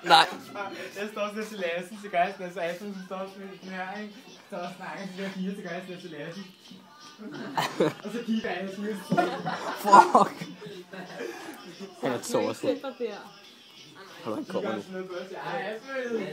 Nej. Jeg står sådan til Lassen, så gør jeg sådan, så Aspen står sådan her, ikke? Så snakker de der fire, så gør jeg sådan til Lassen. Og så kigger jeg og smider. Fuck. Han er tosset. Han kommer nu. Ej, Aspen!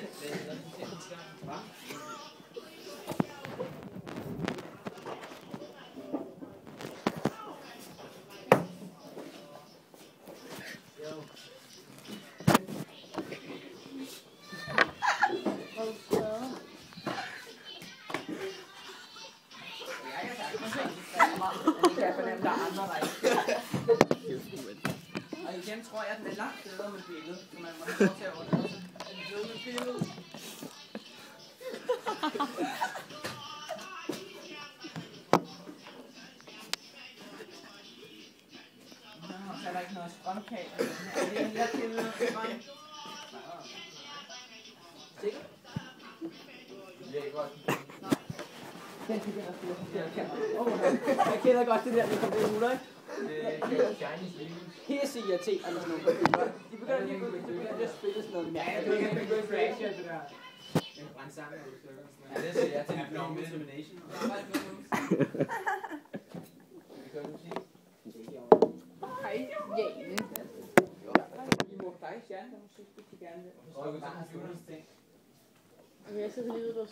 Jeg fornemmer, der er andre, der ikke. Og igen tror jeg, at den er langt bedre med billedet, så man må have lov til at ordne det. Er den bedre med billedet? Så er der ikke noget strømkabel. Er det en her til noget strøm? Sikkert? Ja, godt. Den begynder at styre sig til. Jeg kender godt det der med computer, ikke? Det er Chinese League. Pisse irriterende sådan nogle computer. De begynder lige at spille sådan noget mærkeligt. Ja, det kan gå i flash, det der. En brændt sammen af stykker. Ja, det siger jeg til Abnormal Termination. Hej, Jane. I må dig stjerne, der musik, det kan gerne. Og vi tager computerens ting. Jeg sidder lige ude og